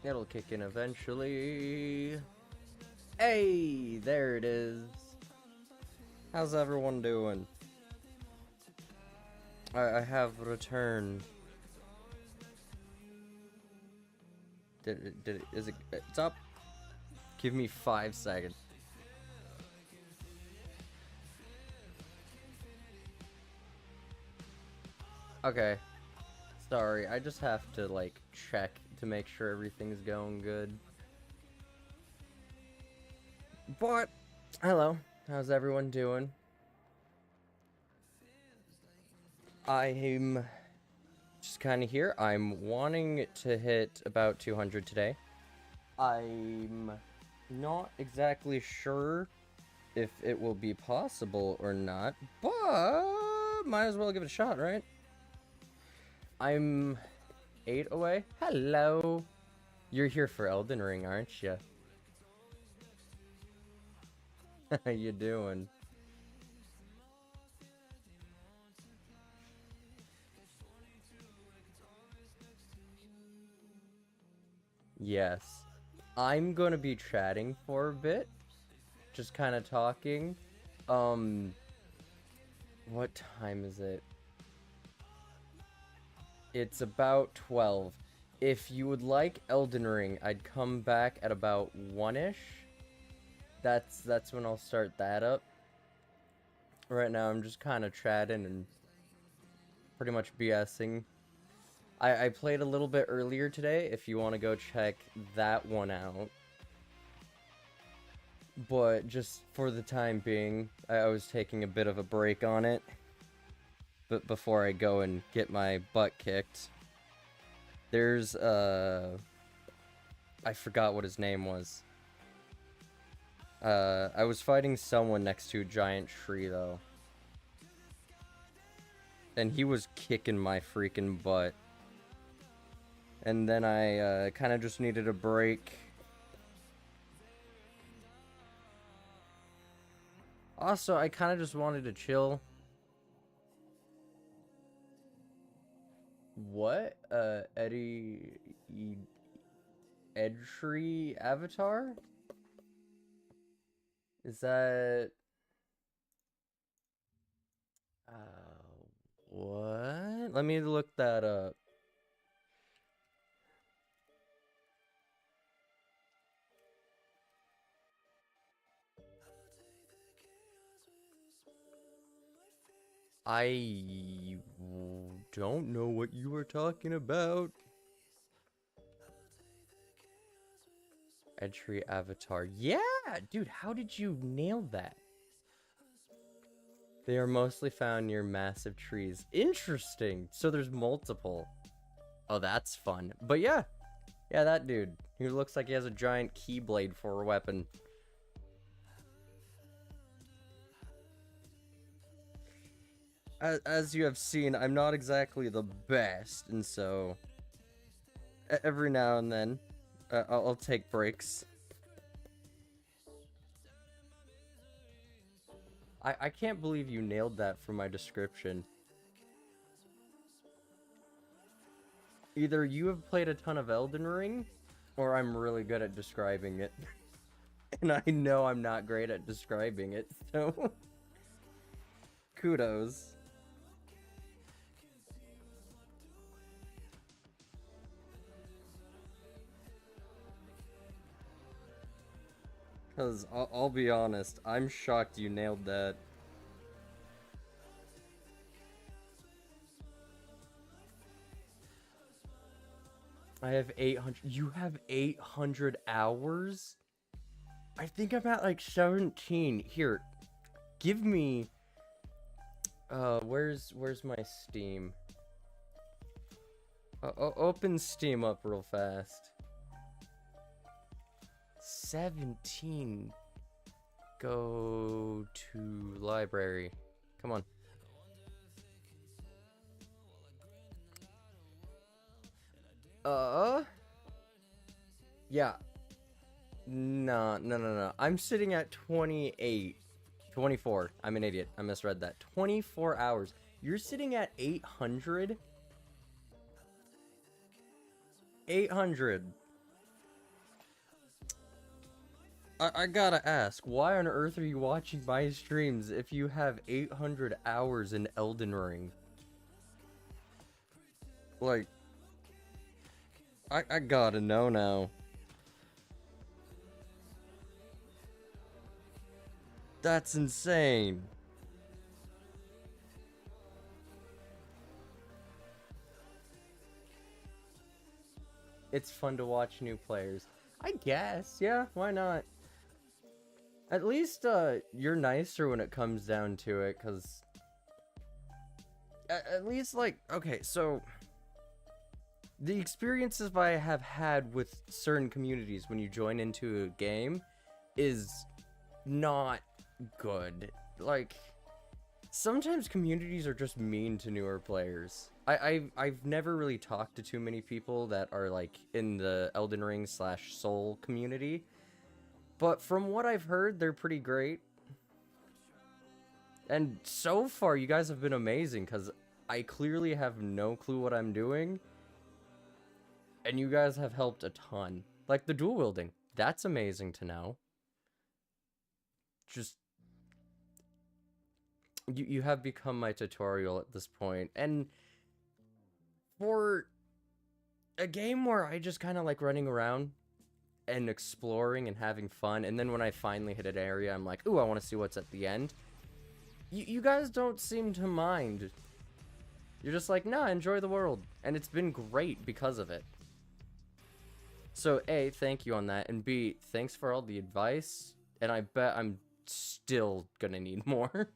It'll kick in eventually. Hey, there it is. How's everyone doing? I have returned. Is it, it's up? Give me 5 seconds. Okay. Sorry, I just have to, like, check to make sure everything's going good. But, hello. How's everyone doing? I'm just kind of here. I'm wanting to hit about 200 today. I'm not exactly sure if it will be possible or not, but might as well give it a shot, right? I'm 8 away. Hello. You're here for Elden Ring, aren't you? How you doing? Yes. I'm gonna be chatting for a bit. Just kind of talking. What time is it? It's about 12. If you would like Elden Ring, I'd come back at about 1-ish. That's when I'll start that up. Right now I'm just kind of chatting and pretty much BSing. I played a little bit earlier today, if you want to go check that one out. But just for the time being, I was taking a bit of a break on it. But before I go and get my butt kicked. There's, I forgot what his name was. I was fighting someone next to a giant tree, though. And he was kicking my freaking butt. And then I, kind of just needed a break. Also, I kind of just wanted to chill. What? Edtree Avatar? Is that... what? Let me look that up. I don't know what you were talking about. Entry Avatar. Yeah, dude, how did you nail that? They are mostly found near massive trees. Interesting. So there's multiple. Oh, that's fun. But yeah. Yeah, that dude. He looks like he has a giant keyblade for a weapon. As you have seen, I'm not exactly the best, and so every now and then, I'll take breaks. I can't believe you nailed that from my description. Either you have played a ton of Elden Ring, or I'm really good at describing it. And I know I'm not great at describing it, so... kudos. Because I'll be honest, I'm shocked you nailed that. I have 800. You have 800 hours? I think I'm at like 17. Here, give me... where's my Steam? Open Steam up real fast. 17. Go to library. Come on. Yeah. No. I'm sitting at 28. 24. I'm an idiot. I misread that. 24 hours. You're sitting at 800? 800. I gotta ask, why on earth are you watching my streams if you have 800 hours in Elden Ring? Like, I gotta know now. That's insane. It's fun to watch new players. I guess, yeah, why not? At least, you're nicer when it comes down to it, because... At least, like, okay, so... The experiences I have had with certain communities when you join into a game is not good. Like, sometimes communities are just mean to newer players. I've never really talked to too many people that are, like, in the Elden Ring / Soul community. But from what I've heard, they're pretty great. And so far, you guys have been amazing, because I clearly have no clue what I'm doing. And you guys have helped a ton. Like, the dual wielding. That's amazing to know. Just... You have become my tutorial at this point. And... for... a game where I just kind of like running around and exploring and having fun, and then when I finally hit an area, I'm like, ooh, I want to see what's at the end. You guys don't seem to mind. You're just like, nah, enjoy the world. And it's been great because of it. So, A, thank you on that, and B, thanks for all the advice, and I bet I'm still gonna need more.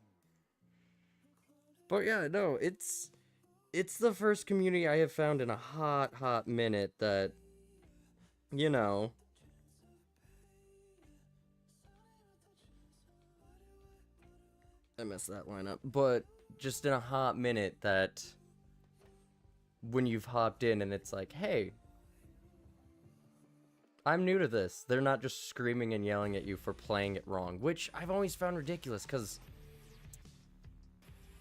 But yeah, no, it's the first community I have found in a hot minute that, you know... I messed that line up. But just in a hot minute that when you've hopped in and it's like, hey, I'm new to this. They're not just screaming and yelling at you for playing it wrong, which I've always found ridiculous, because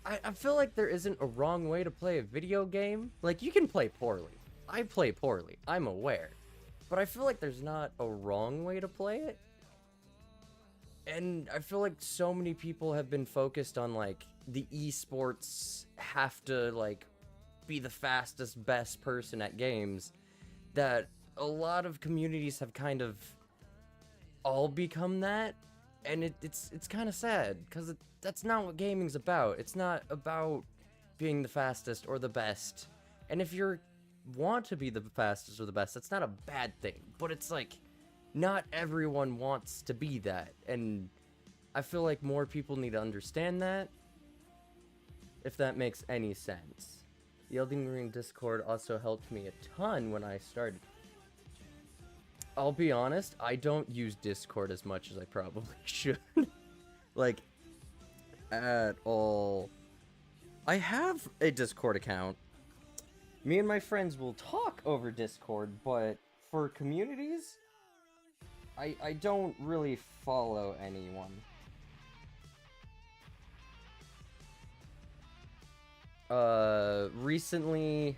I feel like there isn't a wrong way to play a video game. Like, you can play poorly. I play poorly. I'm aware. But I feel like there's not a wrong way to play it. And I feel like so many people have been focused on, like, the esports have to, like, be the fastest, best person at games, that a lot of communities have kind of all become that, and it's kind of sad, because that's not what gaming's about. It's not about being the fastest or the best. And if you want to be the fastest or the best, that's not a bad thing, but it's like... not everyone wants to be that, and I feel like more people need to understand that, if that makes any sense. The Elden Ring Discord also helped me a ton when I started. I'll be honest, I don't use Discord as much as I probably should. Like, at all. I have a Discord account. Me and my friends will talk over Discord, but for communities... I don't really follow anyone. Recently,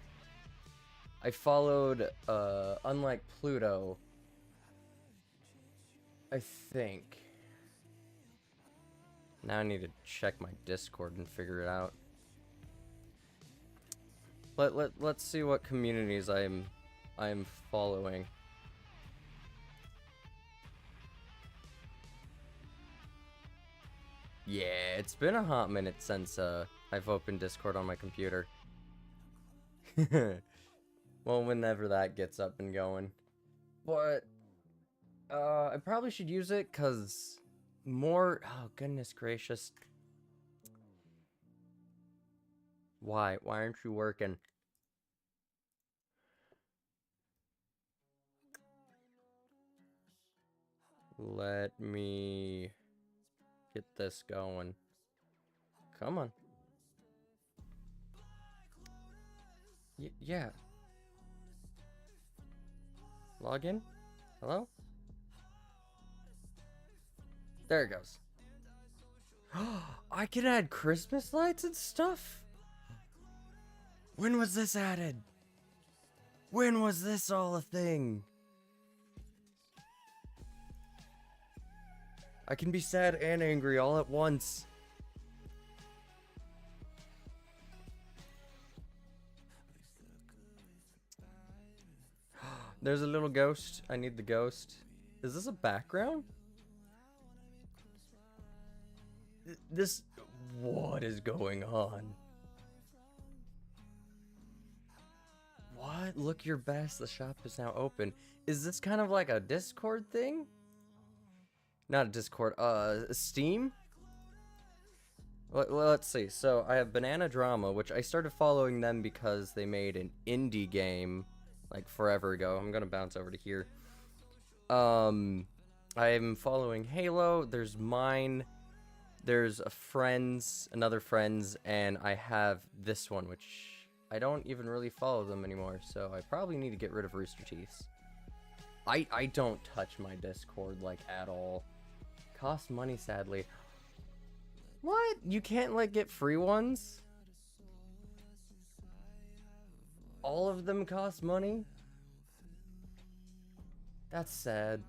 I followed, Unlike Pluto, I think. Now I need to check my Discord and figure it out. Let's see what communities I'm following. Yeah, it's been a hot minute since I've opened Discord on my computer. Well, whenever that gets up and going. But I probably should use it, cause more... oh, goodness gracious. Why aren't you working? Let me get this going. Come on. Yeah. Log in? Hello? There it goes. I can add Christmas lights and stuff? When was this added? When was this all a thing? I can be sad and angry all at once. There's a little ghost. I need the ghost. Is this a background? This... What is going on? What? Look your best. The shop is now open. Is this kind of like a Discord thing? Not a Discord. Steam? Let's see. So I have Banana Drama, which I started following them because they made an indie game like forever ago. I'm gonna bounce over to here. I'm following Halo. There's mine. There's a friend's, another friend's, and I have this one, which I don't even really follow them anymore. So I probably need to get rid of Rooster Teeth's. I don't touch my Discord like at all. Cost money, sadly. What? You can't like get free ones? All of them cost money? That's sad.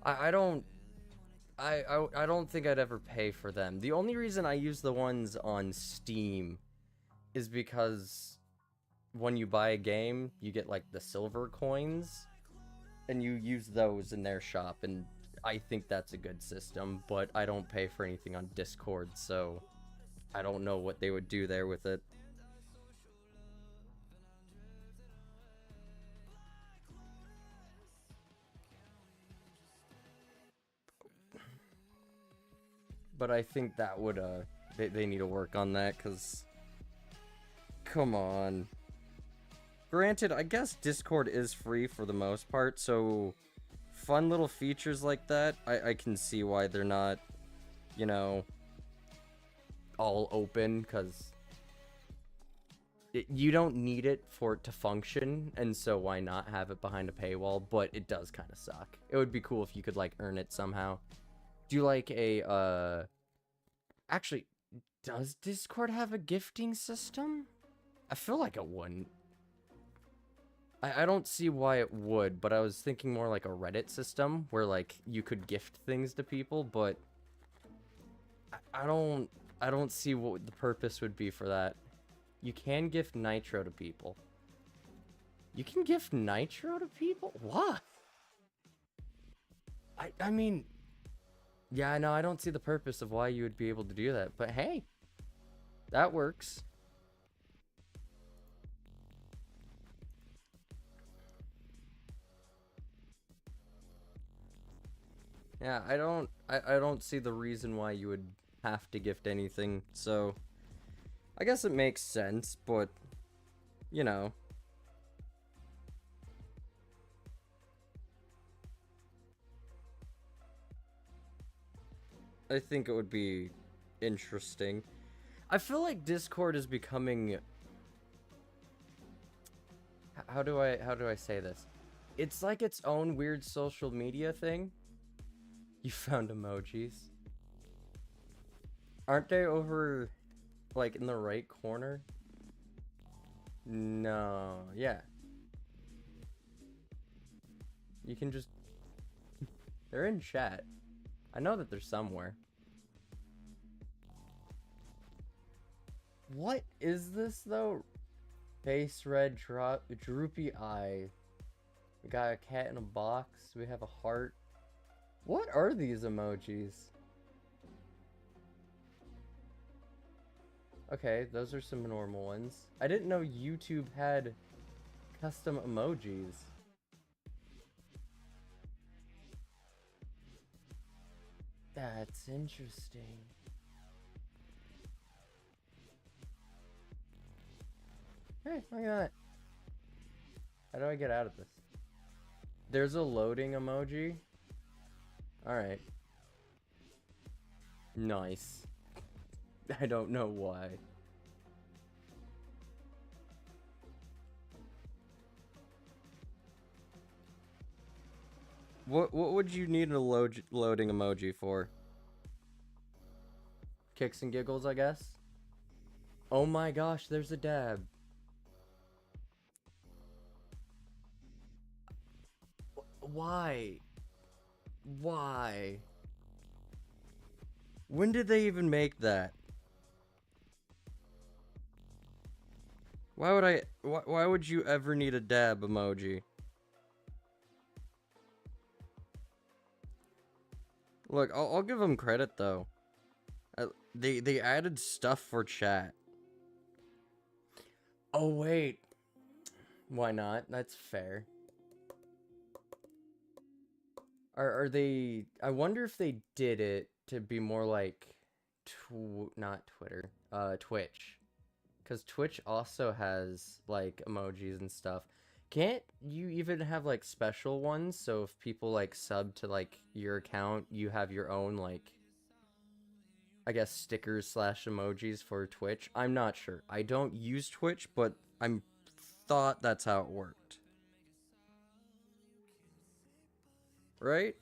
I don't think I'd ever pay for them. The only reason I use the ones on Steam is because when you buy a game, you get like the silver coins and you use those in their shop, and I think that's a good system, but I don't pay for anything on Discord, so I don't know what they would do there with it. But I think that would, they need to work on that, because, come on. Granted, I guess Discord is free for the most part, so fun little features like that, I can see why they're not, you know, all open, because you don't need it for it to function, and so why not have it behind a paywall, but it does kind of suck. It would be cool if you could, like, earn it somehow. Do you like a, actually, does Discord have a gifting system? I feel like it wouldn't. I don't see why it would, but I was thinking more like a Reddit system where like you could gift things to people, but I don't see what the purpose would be for that. You can gift nitro to people. You can gift nitro to people? What? I mean, yeah, no, I don't see the purpose of why you would be able to do that, but hey, that works. Yeah, I don't see the reason why you would have to gift anything, so I guess it makes sense, but you know. I think it would be interesting. I feel like Discord is becoming, how do I say this? It's like its own weird social media thing. You found emojis. Aren't they over, like, in the right corner? No. Yeah. You can just... They're in chat. I know that they're somewhere. What is this, though? Face red, droopy eye. We got a cat in a box. We have a heart. What are these emojis? Okay, those are some normal ones. I didn't know YouTube had custom emojis. That's interesting. Hey, look at that. How do I get out of this? There's a loading emoji. Alright. Nice. I don't know why. What would you need a loading emoji for? Kicks and giggles, I guess? Oh my gosh, there's a dab. Why? Why? When did they even make that? Why would you ever need a dab emoji? Look, I'll give them credit though. They added stuff for chat. Oh wait. Why not? That's fair. Are they... I wonder if they did it to be more like... not Twitter. Twitch. Because Twitch also has, like, emojis and stuff. Can't you even have, like, special ones? So if people, like, sub to, like, your account, you have your own, like... I guess stickers / emojis for Twitch? I'm not sure. I don't use Twitch, but I'm... thought that's how it worked. Right?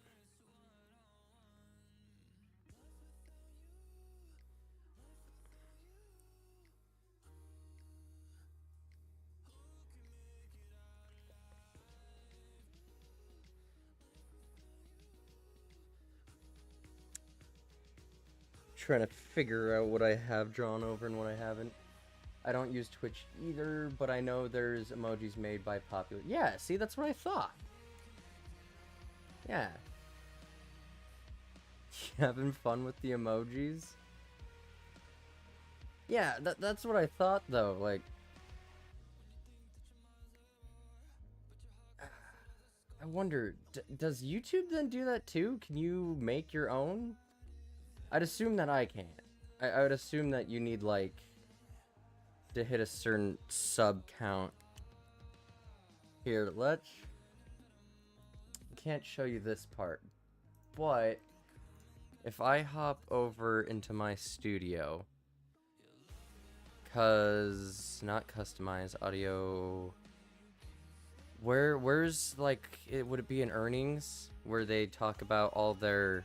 Trying to figure out what I have drawn over and what I haven't. I don't use Twitch either, but I know there's emojis made by popular... Yeah, see, that's what I thought. Yeah. You having fun with the emojis? Yeah, that's what I thought, though. Like... I wonder, does YouTube then do that too? Can you make your own? I'd assume that I can't. I would assume that you need, like... to hit a certain sub count. Here, let's... Can't show you this part, but if I hop over into my studio, cause not customize audio, where's like would it be in earnings where they talk about all their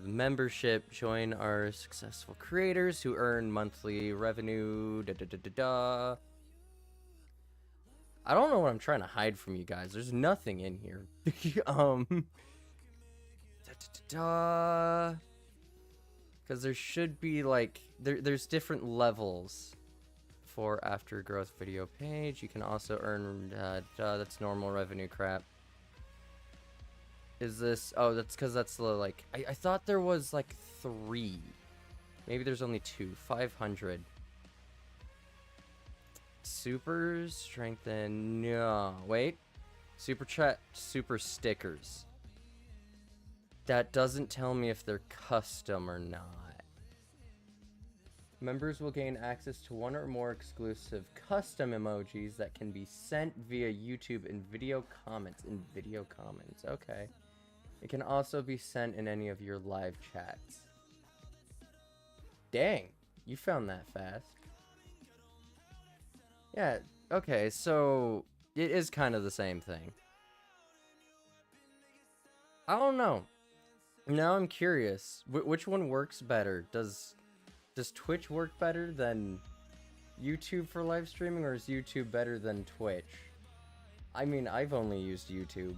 membership? Join our successful creators who earn monthly revenue. Da da da da da. I don't know what I'm trying to hide from you guys. There's nothing in here. Because there should be like there's different levels for after growth video page. You can also earn that's normal revenue crap. Is this... Oh, that's because that's the like... I thought there was like 3. Maybe there's only 2. 500. Super strengthen... No, wait. Super chat, super stickers. That doesn't tell me if they're custom or not. Members will gain access to 1 or more exclusive custom emojis that can be sent via YouTube in video comments. Okay. It can also be sent in any of your live chats. Dang, you found that fast. Yeah, okay, so it is kind of the same thing. I don't know. Now I'm curious. Which one works better? Does Twitch work better than YouTube for live streaming, or is YouTube better than Twitch? I mean, I've only used YouTube.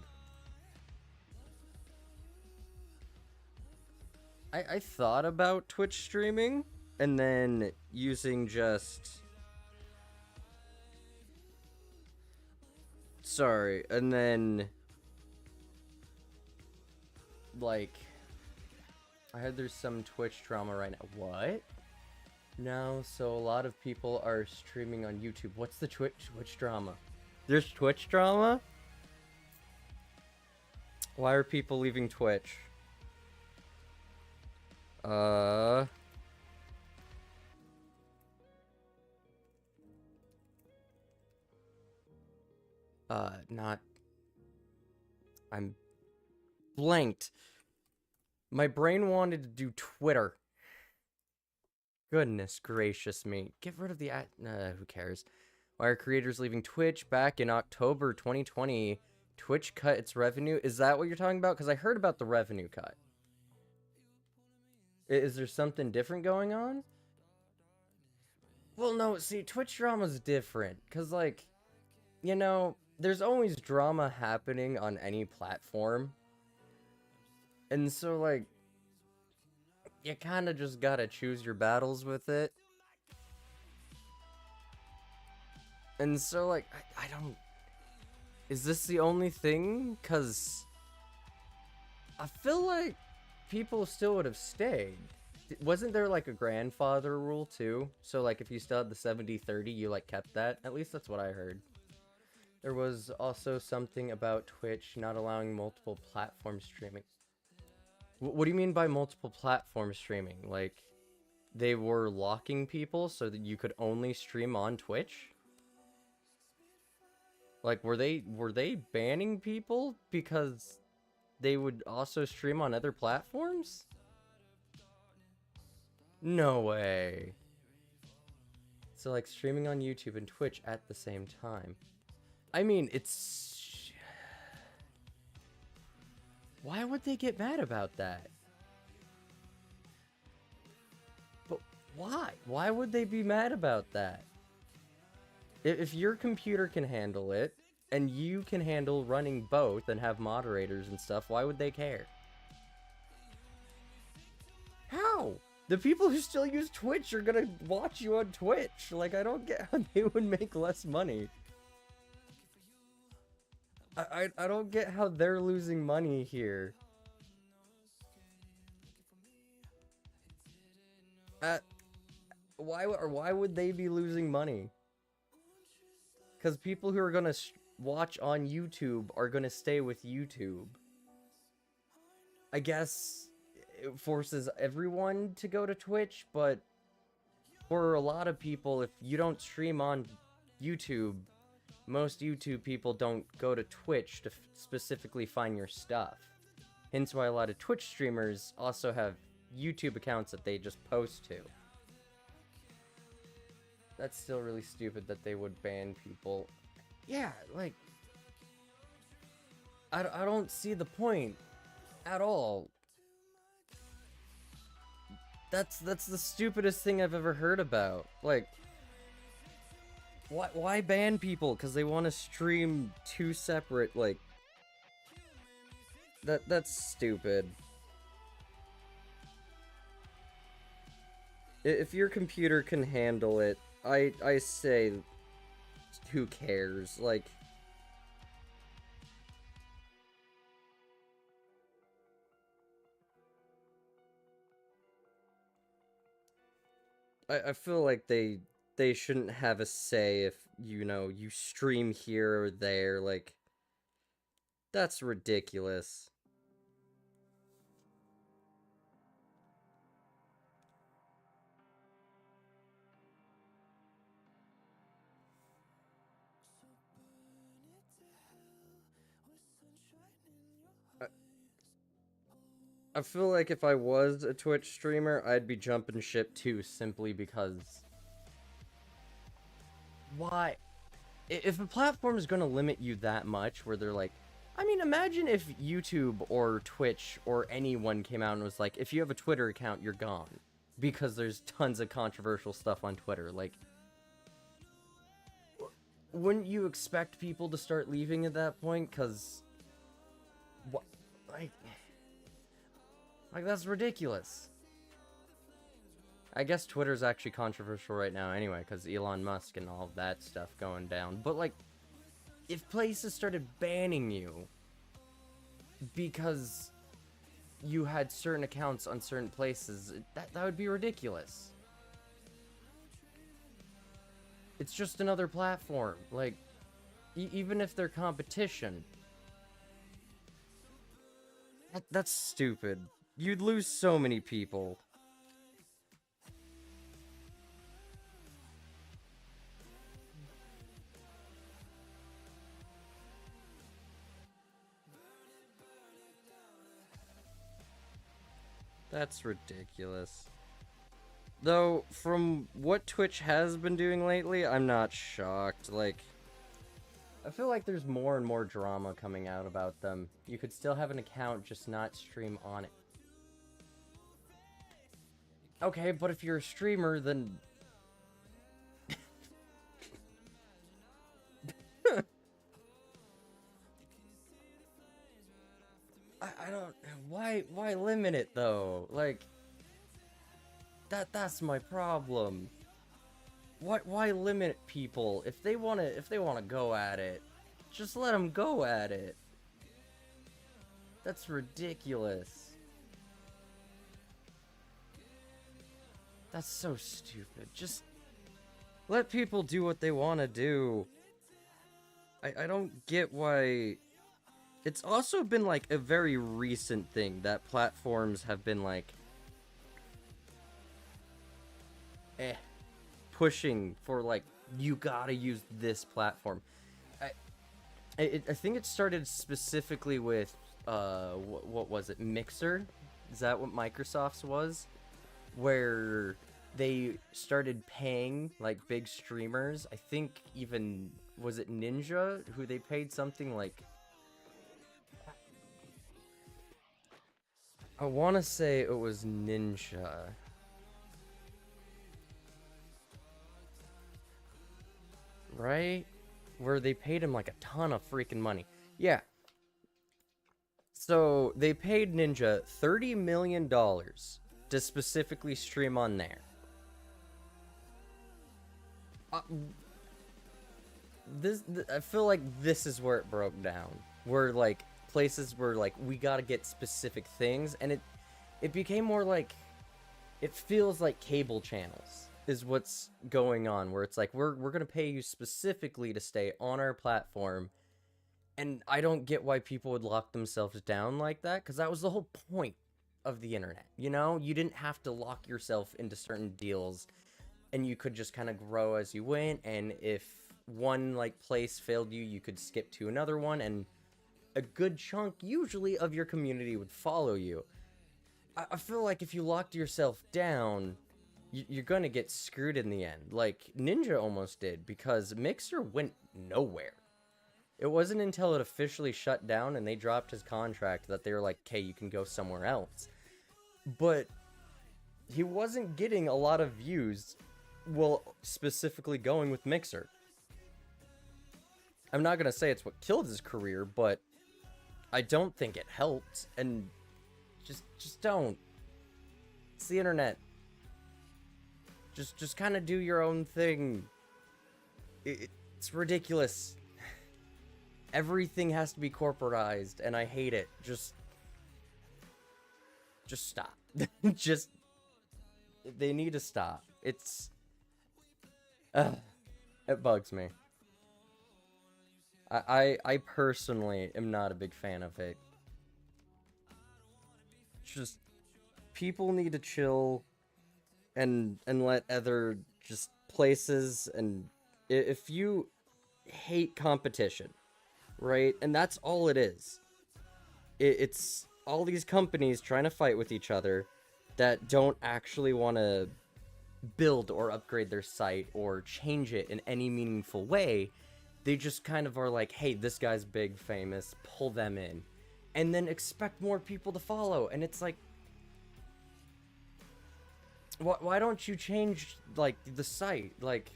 I thought about Twitch streaming, and then using just... Sorry, and then... Like... I heard there's some Twitch drama right now. What? No, so a lot of people are streaming on YouTube. What's the Twitch drama? There's Twitch drama? Why are people leaving Twitch? Not... I'm blanked. My brain wanted to do Twitter. Goodness gracious me. Get rid of the who cares? Why are creators leaving Twitch? Back in October 2020, Twitch cut its revenue. Is that what you're talking about? Because I heard about the revenue cut. Is there something different going on? Well, no, see, Twitch drama's different. Because, like, you know, there's always drama happening on any platform. And so, like, you kind of just gotta choose your battles with it. And so, like, I don't... Is this the only thing? Because I feel like people still would have stayed. Wasn't there, like, a grandfather rule, too? So, like, if you still had the 70-30, you, like, kept that? At least that's what I heard. There was also something about Twitch not allowing multiple platform streaming. What do you mean by multiple platform streaming? Like, they were locking people so that you could only stream on Twitch? Like, were they banning people because they would also stream on other platforms? No way. So, like, streaming on YouTube and Twitch at the same time. I mean, it's... Why would they get mad about that? But why? Why would they be mad about that? If your computer can handle it, and you can handle running both and have moderators and stuff, why would they care? How? The people who still use Twitch are gonna watch you on Twitch. Like, I don't get how they would make less money. I don't get how they're losing money here. Why would they be losing money? Because people who are gonna watch on YouTube are gonna stay with YouTube. I guess it forces everyone to go to Twitch, but for a lot of people, if you don't stream on YouTube, most YouTube people don't go to Twitch to specifically find your stuff. Hence why a lot of Twitch streamers also have YouTube accounts that they just post to. That's still really stupid that they would ban people. Yeah, like... I don't see the point at all. That's the stupidest thing I've ever heard about. Like... Why ban people? Because they want to stream two separate, like... That's stupid. If your computer can handle it, I say, who cares? Like... I feel like they shouldn't have a say if, you know, you stream here or there, like... That's ridiculous. I feel like if I was a Twitch streamer, I'd be jumping ship too, simply because... Why? If a platform is going to limit you that much, where they're like... I mean, imagine if YouTube or Twitch or anyone came out and was like, if you have a Twitter account, you're gone. Because there's tons of controversial stuff on Twitter. Like, wouldn't you expect people to start leaving at that point? Because... What? Like, that's ridiculous. I guess Twitter's actually controversial right now anyway, because Elon Musk and all of that stuff going down. But, like, if places started banning you because you had certain accounts on certain places, that would be ridiculous. It's just another platform. Like, even if they're competition. That's stupid. You'd lose so many people. That's ridiculous. Though, from what Twitch has been doing lately, I'm not shocked. Like, I feel like there's more and more drama coming out about them. You could still have an account, just not stream on it. Okay, but if you're a streamer, then... I don't. Why limit it though? Like that's my problem. Why limit people if they wanna go at it? Just let them go at it. That's ridiculous. That's so stupid. Just let people do what they want to do. I don't get why. It's also been like a very recent thing that platforms have been like, eh, pushing for like, you gotta use this platform. I I think it started specifically with what was it, Mixer? Is that what Microsoft's was? Where they started paying like big streamers. I think even was it Ninja who they paid something like, I want to say it was Ninja. Right? Where they paid him like a ton of freaking money. Yeah. So they paid Ninja $30 million to specifically stream on there. I feel like this is where it broke down. Where like places where like we gotta get specific things, and it became more like, it feels like cable channels is what's going on, where it's like we're gonna pay you specifically to stay on our platform. And I don't get why people would lock themselves down like that, because that was the whole point of the internet, you know? You didn't have to lock yourself into certain deals, and you could just kind of grow as you went, and if one, like, place failed you, you could skip to another one, and a good chunk, usually, of your community would follow you. I feel like if you locked yourself down, you're gonna get screwed in the end, like Ninja almost did, because Mixer went nowhere. It wasn't until it officially shut down and they dropped his contract that they were like, okay, you can go somewhere else. But he wasn't getting a lot of views while specifically going with Mixer. I'm not going to say it's what killed his career, but I don't think it helped. And just don't. It's the internet. Just kind of do your own thing. It's ridiculous. Everything has to be corporatized, and I hate it. Just stop. Just, they need to stop. It's, it bugs me. I personally am not a big fan of it. Just, people need to chill and let other just places, and if you hate competition, right? And that's all it is. It's all these companies trying to fight with each other that don't actually want to build or upgrade their site or change it in any meaningful way. They just kind of are like, hey, this guy's big, famous, pull them in. And then expect more people to follow. And it's like, why don't you change, like, the site? Like,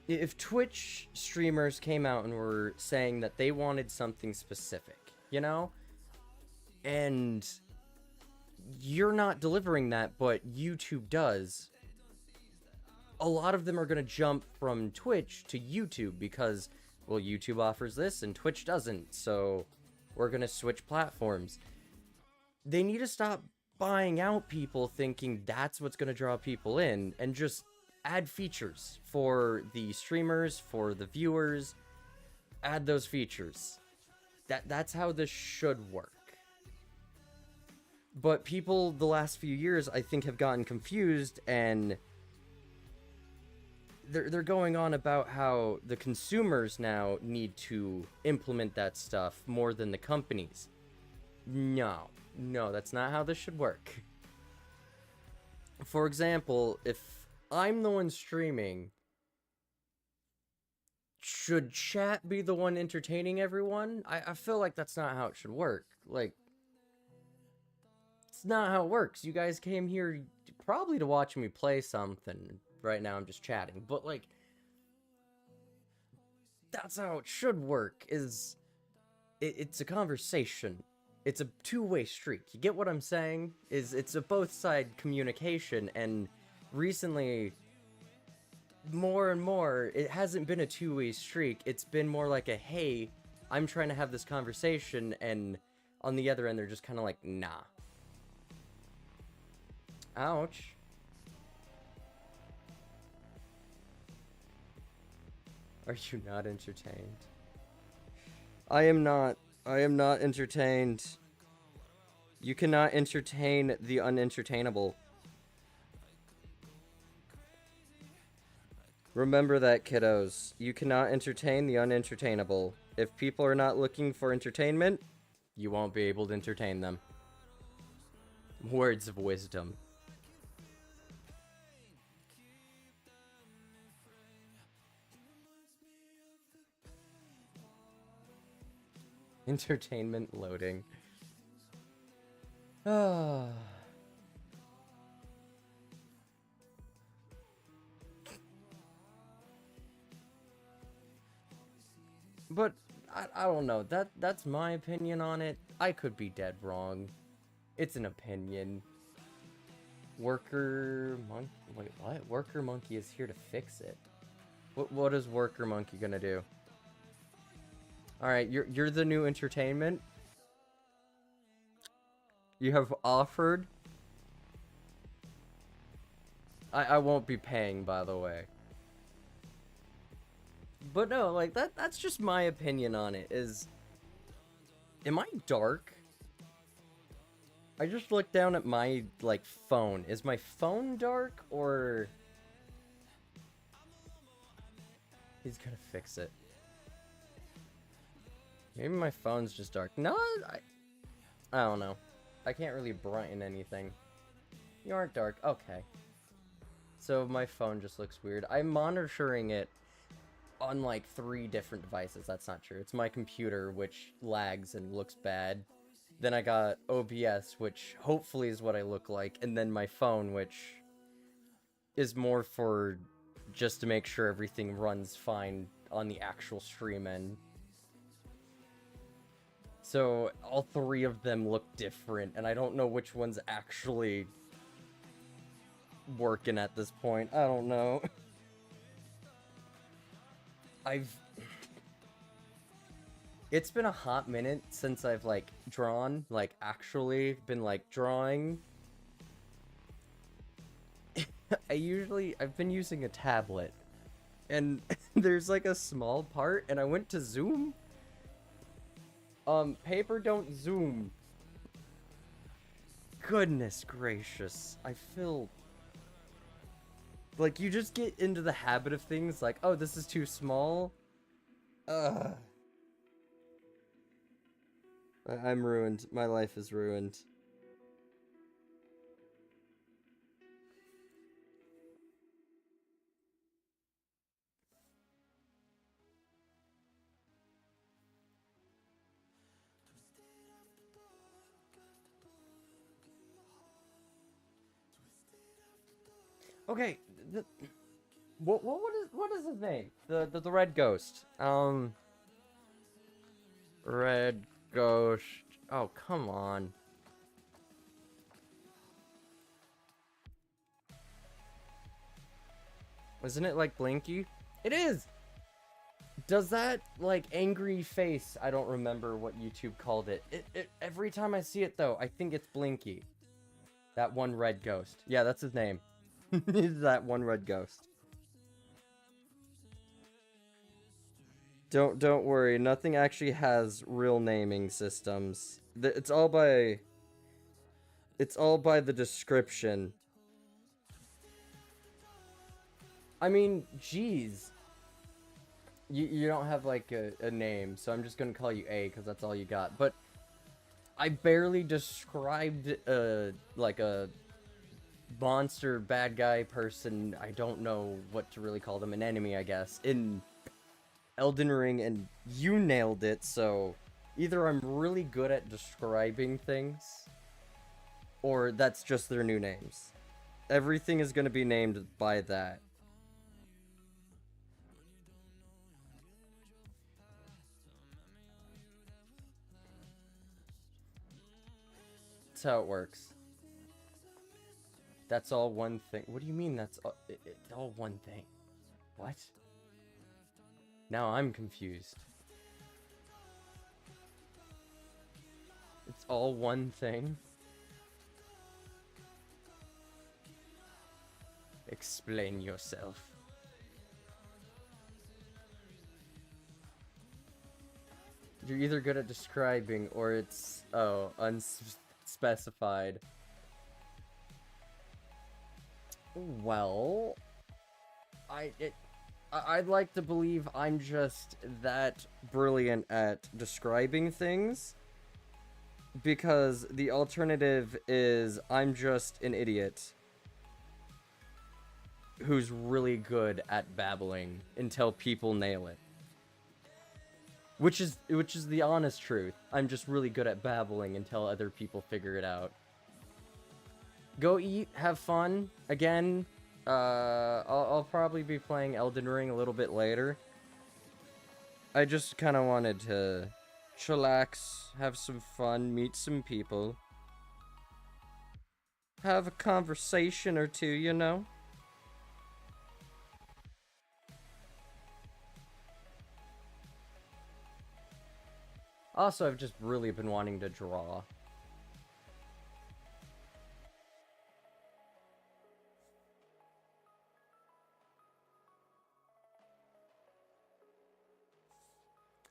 if Twitch streamers came out and were saying that they wanted something specific, you know? And you're not delivering that, but YouTube does, a lot of them are going to jump from Twitch to YouTube because, well, YouTube offers this and Twitch doesn't, so we're going to switch platforms. They need to stop buying out people thinking that's what's going to draw people in, and just add features for the streamers, for the viewers. Add those features. That's how this should work. But people the last few years, I think, have gotten confused, and they're going on about how the consumers now need to implement that stuff more than the companies. No, that's not how this should work. For example, if I'm the one streaming, should chat be the one entertaining everyone? I feel like that's not how it should work. Like, it's not how it works. You guys came here probably to watch me play something. Right now I'm just chatting. But, like, that's how it should work, is it's a conversation. it's a two-way streak. You get what I'm saying? It's a both-side communication, and recently, more and more, it hasn't been a two-way streak. It's been more like a, hey, I'm trying to have this conversation, and on the other end, they're just kind of like, nah. Ouch. Are you not entertained? I am not. I am not entertained. You cannot entertain the unentertainable. Remember that, kiddos. You cannot entertain the unentertainable. If people are not looking for entertainment, you won't be able to entertain them. Words of wisdom. Entertainment loading. Ah. But I don't know. That's my opinion on it. I could be dead wrong. It's an opinion. Worker monkey. Wait, what? Worker monkey is here to fix it. What is worker monkey gonna do? All right, you're the new entertainment. You have offered. I won't be paying, by the way. But no, like that's just my opinion on it. Am I dark? I just looked down at my like phone. Is my phone dark or he's gonna fix it? Maybe my phone's just dark. No, I don't know. I can't really brighten anything. You aren't dark. Okay. So my phone just looks weird. I'm monitoring it on like 3 different devices. That's not true. It's my computer, which lags and looks bad. Then I got OBS, which hopefully is what I look like. And then my phone, which is more for just to make sure everything runs fine on the actual stream end. So all 3 of them look different, and I don't know which one's actually working at this point. I don't know. It's been a hot minute since I've, like, drawn, like, actually been, like, drawing. I've been using a tablet, and there's, like, a small part, and I went to zoom. Paper don't zoom. Goodness gracious. I feel like you just get into the habit of things like, oh, this is too small. Ugh. I'm ruined. My life is ruined. Okay, what is his name? The red ghost. Red ghost. Oh, come on. Isn't it like Blinky? It is. Does that like angry face? I don't remember what YouTube called it. Every time I see it though, I think it's Blinky. That one red ghost. Yeah, that's his name. That one red ghost. Don't worry, nothing actually has real naming systems. It's all by the description. I mean, geez. You don't have like a name, so I'm just gonna call you A because that's all you got. But I barely described like a monster bad guy person. I don't know what to really call them. An enemy, I guess, in Elden Ring, and you nailed it. So either I'm really good at describing things, or that's just their new names. Everything is gonna be named by that. That's how it works. That's all one thing. What do you mean that's all, it's all one thing? What? Now I'm confused. It's all one thing? Explain yourself. You're either good at describing or it's, oh, unspecified. Well, I'd like to believe I'm just that brilliant at describing things, because the alternative is I'm just an idiot who's really good at babbling until people nail it. Which is the honest truth. I'm just really good at babbling until other people figure it out. Go eat, have fun. Again, I'll probably be playing Elden Ring a little bit later. I just kind of wanted to chillax, have some fun, meet some people. Have a conversation or two, you know? Also, I've just really been wanting to draw.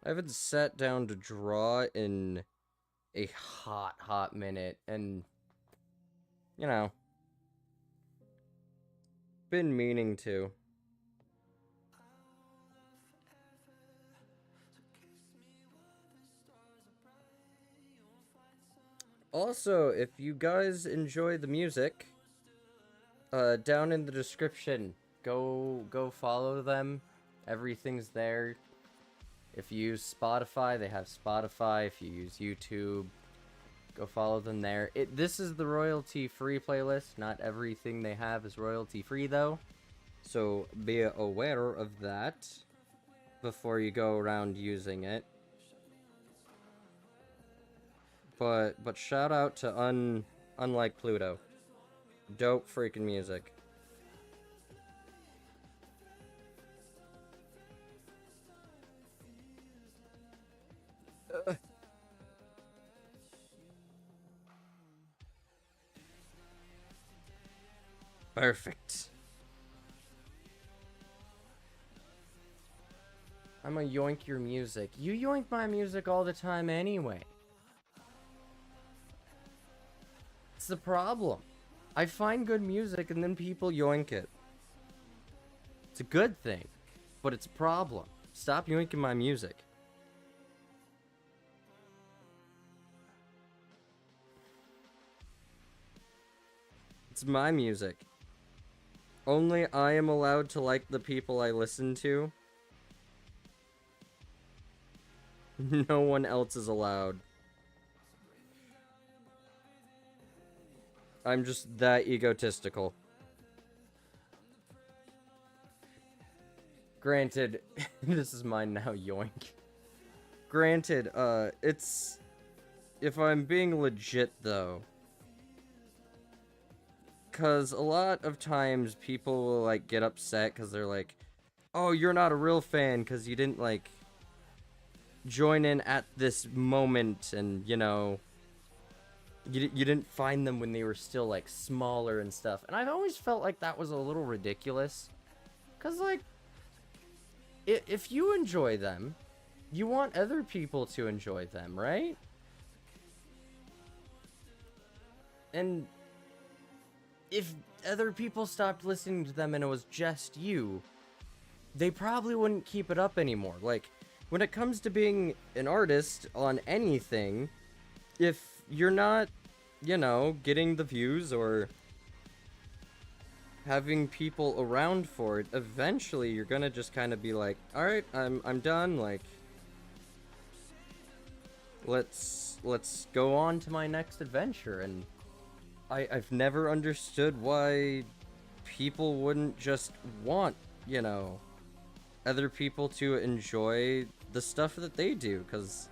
I haven't sat down to draw in a hot minute, and, you know, been meaning to. Also, if you guys enjoy the music, down in the description, go follow them. Everything's there. If you use Spotify, they have Spotify. If you use YouTube, go follow them there. This is the royalty-free playlist. Not everything they have is royalty-free, though. So be aware of that before you go around using it. But shout out to Unlike Pluto. Dope freaking music. Perfect. I'ma yoink your music. You yoink my music all the time anyway. It's the problem. I find good music and then people yoink it. It's a good thing, but it's a problem. Stop yoinking my music. It's my music. Only I am allowed to like the people I listen to. No one else is allowed. I'm just that egotistical. Granted, this is mine now, yoink. Granted, it's... If I'm being legit, though... Because a lot of times people will, like, get upset because they're like, oh, you're not a real fan because you didn't, like, join in at this moment and, you know... You didn't find them when they were still, like, smaller and stuff. And I've always felt like that was a little ridiculous. Because, like, if you enjoy them, you want other people to enjoy them, right? And if other people stopped listening to them and it was just you, they probably wouldn't keep it up anymore. Like, when it comes to being an artist on anything, if you're not, you know, getting the views or having people around for it, eventually you're gonna just kind of be like, alright, I'm done, like, let's go on to my next adventure. And I've never understood why people wouldn't just want, you know, other people to enjoy the stuff that they do, because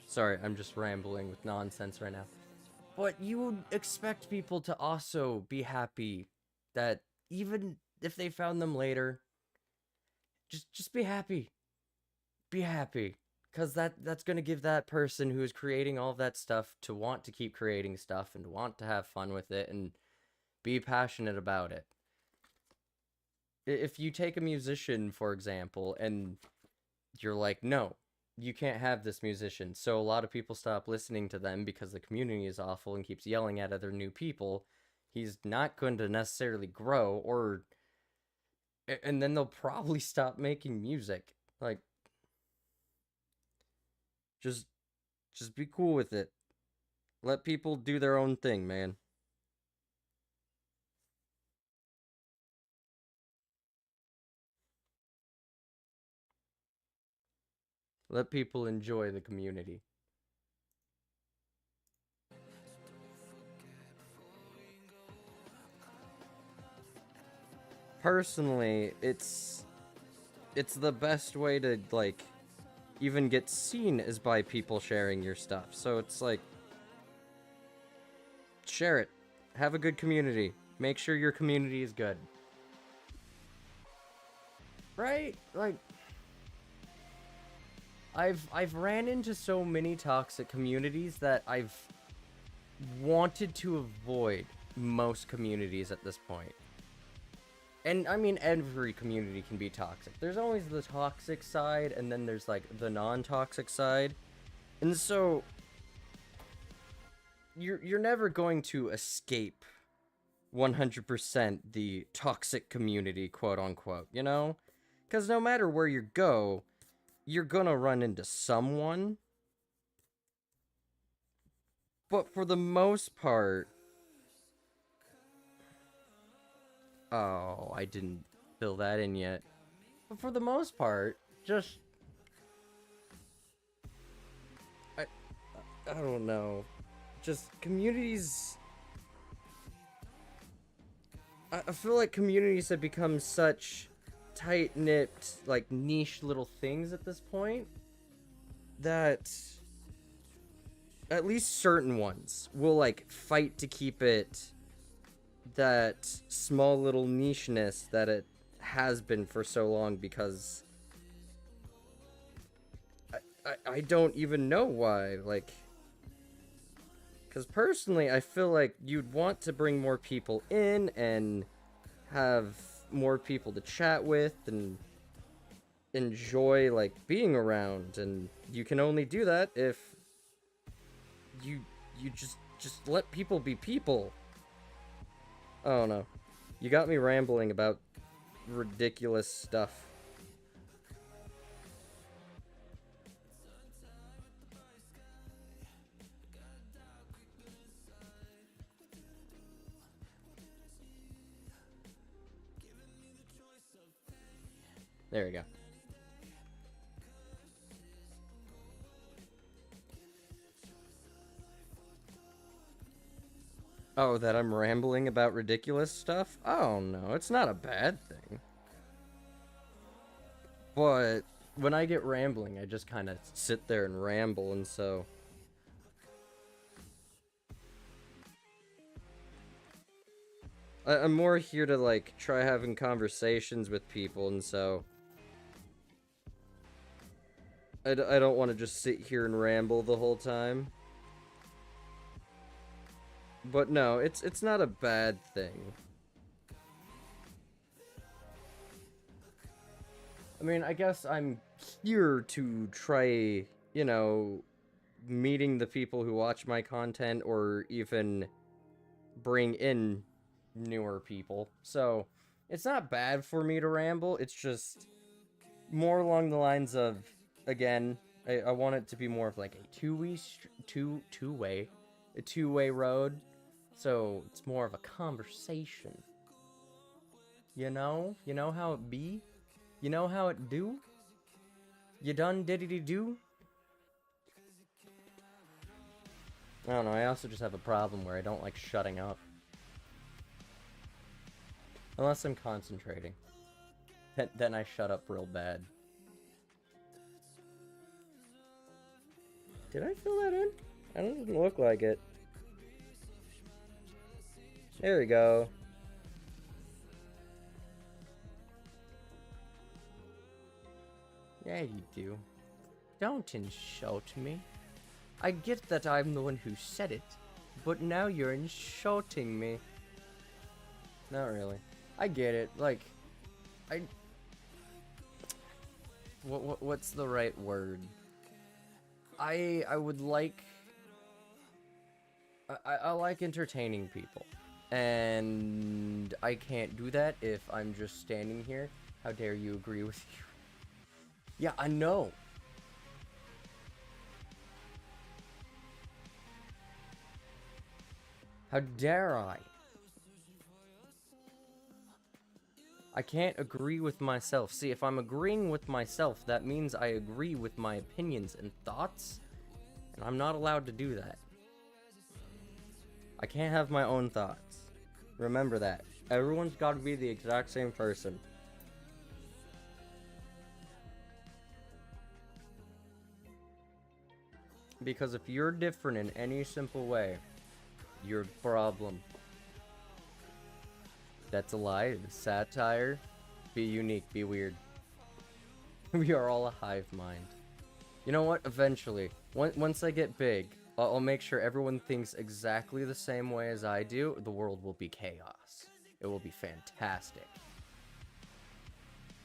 Sorry, I'm just rambling with nonsense right now. But you would expect people to also be happy that even if they found them later, just be happy. Be happy. Cause that's gonna give that person who is creating all of that stuff to want to keep creating stuff and to want to have fun with it and be passionate about it. If you take a musician, for example, and you're like, no, you can't have this musician. So a lot of people stop listening to them because the community is awful and keeps yelling at other new people. He's not going to necessarily grow, or and then they'll probably stop making music. Like, just just be cool with it. Let people do their own thing, man. Let people enjoy the community. Personally, it's the best way to like even get seen is by people sharing your stuff. So it's like share it. Have a good community. Make sure your community is good. Right? Like I've ran into so many toxic communities that I've wanted to avoid most communities at this point. And I mean every community can be toxic. There's always the toxic side and then there's like the non-toxic side. And so you're never going to escape 100% the toxic community, quote unquote, you know? Cuz no matter where you go, you're going to run into someone. But for the most part, oh, I didn't fill that in yet. But for the most part, just I I don't know. Just communities, I feel like communities have become such tight-knit, like niche little things at this point that at least certain ones will like fight to keep it that small little nicheness that it has been for so long because I don't even know why. Like, because personally, I feel like you'd want to bring more people in and have more people to chat with and enjoy like being around, and you can only do that if you you just let people be people. I don't know. You got me rambling about ridiculous stuff. There we go. Oh, that I'm rambling about ridiculous stuff? Oh no, it's not a bad thing. But when I get rambling, I just kind of sit there and ramble, and so I'm more here to like try having conversations with people, and so I don't want to just sit here and ramble the whole time. But no, it's not a bad thing. I mean, I guess I'm here to try, you know, meeting the people who watch my content or even bring in newer people. So, it's not bad for me to ramble. It's just more along the lines of, again, I want it to be more of like a two-way, a two-way road. So, it's more of a conversation. You know how it be? You know how it do? You done diddity do? I don't know, I also just have a problem where I don't like shutting up. Unless I'm concentrating. Then I shut up real bad. Did I fill that in? That doesn't look like it. There we go. Yeah, you do. Don't insult me. I get that I'm the one who said it, but now you're insulting me. Not really. I get it. Like, what's the right word? I would like... I like entertaining people. And I can't do that if I'm just standing here. How dare you agree with you? Yeah, I know. How dare I? I can't agree with myself. See, if I'm agreeing with myself, that means I agree with my opinions and thoughts, and I'm not allowed to do that. I can't have my own thoughts. Remember that. Everyone's got to be the exact same person. Because if you're different in any simple way, you're a problem. That's a lie. It's satire. Be unique. Be weird. We are all a hive mind. You know what? Eventually, once I get big, I'll make sure everyone thinks exactly the same way as I do. The world will be chaos. It will be fantastic.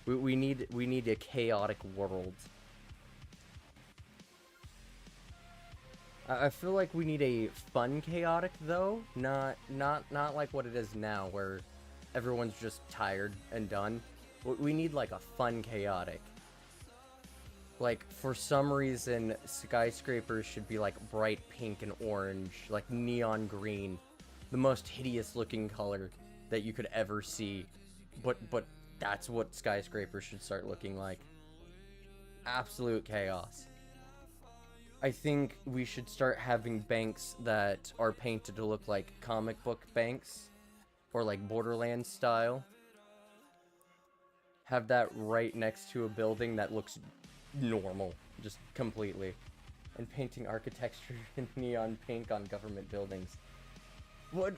We need a chaotic world. I feel like we need a fun chaotic though, not like what it is now, where everyone's just tired and done. We need like a fun chaotic. Like, for some reason, skyscrapers should be like bright pink and orange, like neon green, the most hideous looking color that you could ever see. But that's what skyscrapers should start looking like. Absolute chaos. I think we should start having banks that are painted to look like comic book banks, or like Borderlands style. Have that right next to a building that looks normal, just completely. And painting architecture in neon pink on government buildings. What?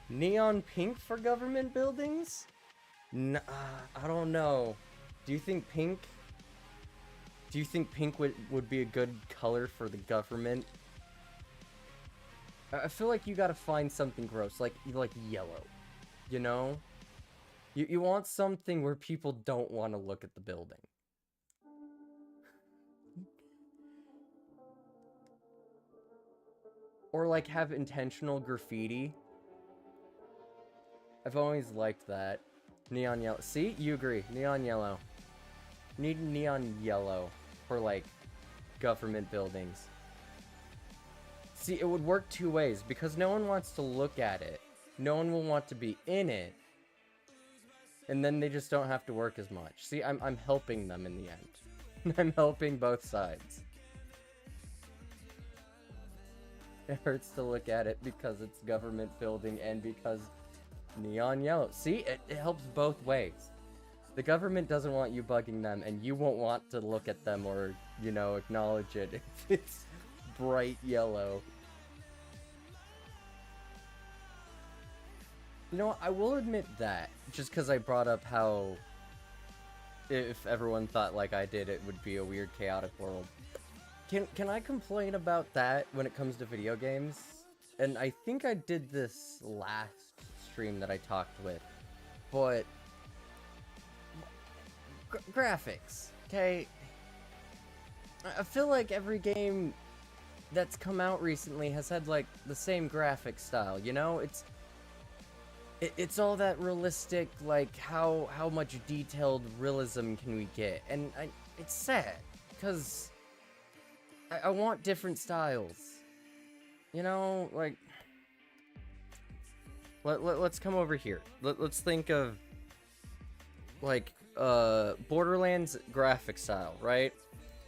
Neon pink for government buildings? I don't know. Do you think pink would be a good color for the government? I feel like you gotta find something gross, like yellow, you know? You want something where people don't want to look at the building. Or like have intentional graffiti. I've always liked that. Neon yellow. See? You agree. Neon yellow. Need neon yellow for like government buildings. See, it would work two ways, because no one wants to look at it. No one will want to be in it. And then they just don't have to work as much. See, I'm helping them in the end. I'm helping both sides. It hurts to look at it because it's government building and because neon yellow. See, it helps both ways. The government doesn't want you bugging them, and you won't want to look at them or, you know, acknowledge it if it's bright yellow. You know, I will admit that, just because I brought up how if everyone thought like I did, it would be a weird, chaotic world. Can I complain about that when it comes to video games? And I think I did this last stream that I talked with, but graphics, okay? I feel like every game that's come out recently has had like the same graphic style, you know? It's all that realistic, like how much detailed realism can we get? And it's sad, because I want different styles. You know, like, let's come over here. Let's think of, like, Borderlands graphic style, right?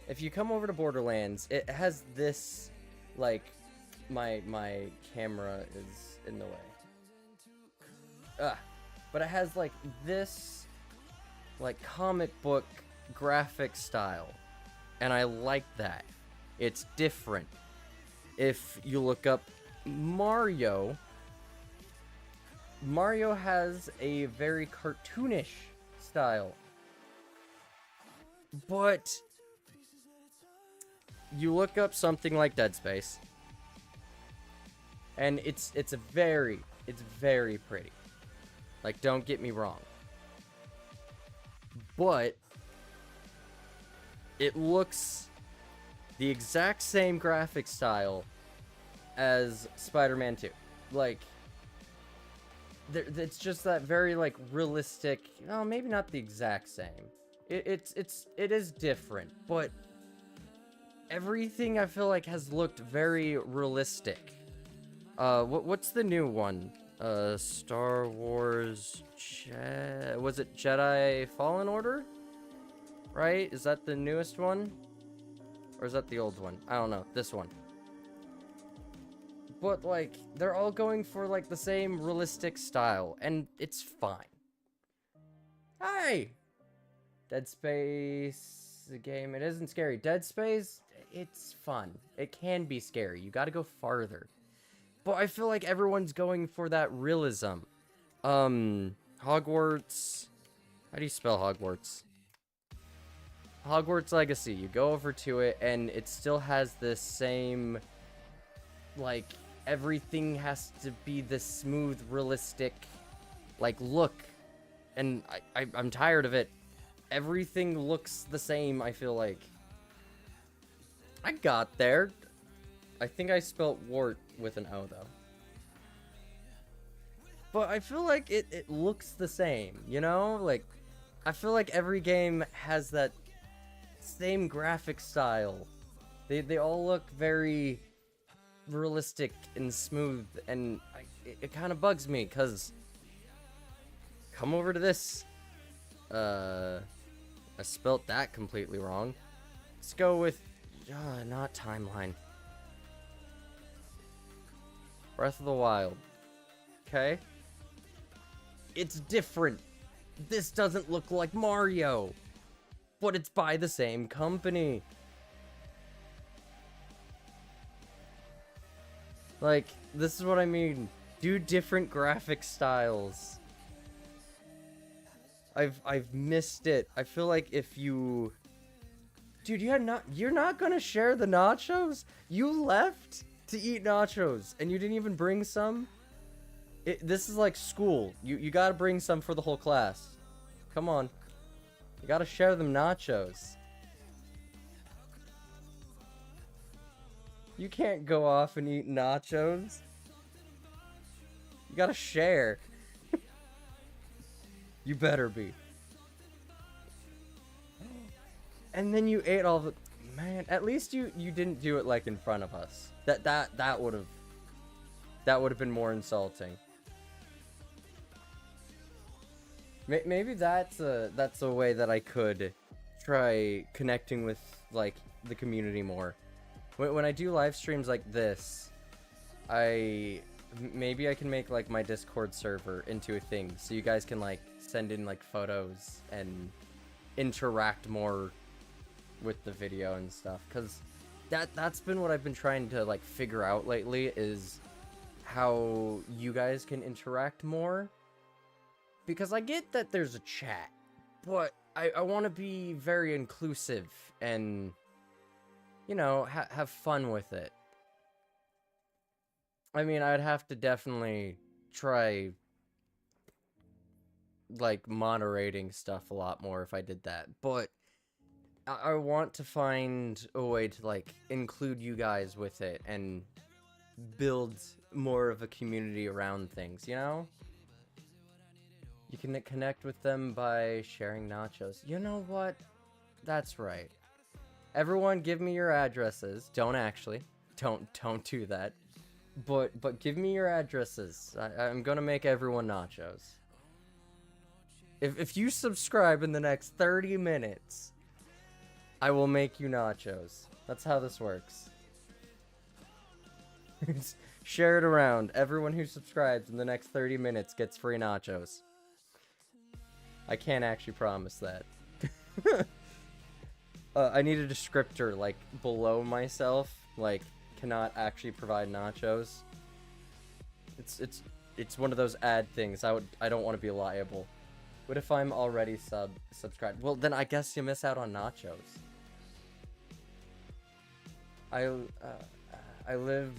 If you come over to Borderlands, it has this, like, my camera is in the way. But it has, like, this, like, comic book graphic style. And I like that. It's different. If you look up Mario, Mario has a very cartoonish style. But you look up something like Dead Space, and it's very pretty. Like, don't get me wrong. But it looks the exact same graphic style as Spider-Man 2. Like, it's just that very, like, realistic... Oh, maybe not the exact same. It is different, but everything I feel like has looked very realistic. What's the new one? Star Wars... Was it Jedi Fallen Order? Right? Is that the newest one? Or is that the old one? I don't know. This one. But, like, they're all going for, like, the same realistic style, and it's fine. Hi! Dead Space, the game, it isn't scary. Dead Space, it's fun. It can be scary. You gotta go farther. But I feel like everyone's going for that realism. Hogwarts... How do you spell Hogwarts? Hogwarts Legacy. You go over to it, and it still has this same... Like, everything has to be this smooth, realistic, like, look. And I'm tired of it. Everything looks the same, I feel like. I got there. I think I spelt wart with an O, though. But I feel like it looks the same, you know? Like, I feel like every game has that same graphic style. They all look very realistic and smooth, and it kind of bugs me, because... Come over to this. I spelt that completely wrong. Let's go with... not Timeline. Breath of the Wild. Okay? It's different. This doesn't look like Mario. But it's by the same company. Like, this is what I mean. Do different graphic styles. I've missed it. I feel like if you... Dude, you're not gonna share the nachos? You left to eat nachos, and you didn't even bring some? This is like school. You gotta bring some for the whole class. Come on. You gotta share them nachos. You can't go off and eat nachos. You gotta share. You better be. And then you ate all the... Man, at least you didn't do it, like, in front of us. That would have been more insulting. Maybe that's a way that I could try connecting with, like, the community more. When I do live streams like this, maybe I can make, like, my Discord server into a thing, so you guys can, like, send in, like, photos and interact more with the video and stuff, because that's been what I've been trying to, like, figure out lately, is how you guys can interact more, because I get that there's a chat, but I want to be very inclusive and, you know, have fun with it. I mean, I'd have to definitely try, like, moderating stuff a lot more if I did that, but I want to find a way to, like, include you guys with it and build more of a community around things, you know? You can connect with them by sharing nachos. You know what? That's right. Everyone give me your addresses. Don't actually. Don't do that. But give me your addresses. I'm gonna make everyone nachos. If you subscribe in the next 30 minutes... I will make you nachos. That's how this works. Share it around. Everyone who subscribes in the next 30 minutes gets free nachos. I can't actually promise that. I need a descriptor like below myself, like cannot actually provide nachos. It's one of those ad things. I don't want to be liable. What if I'm already subscribed? Well, then I guess you miss out on nachos. I live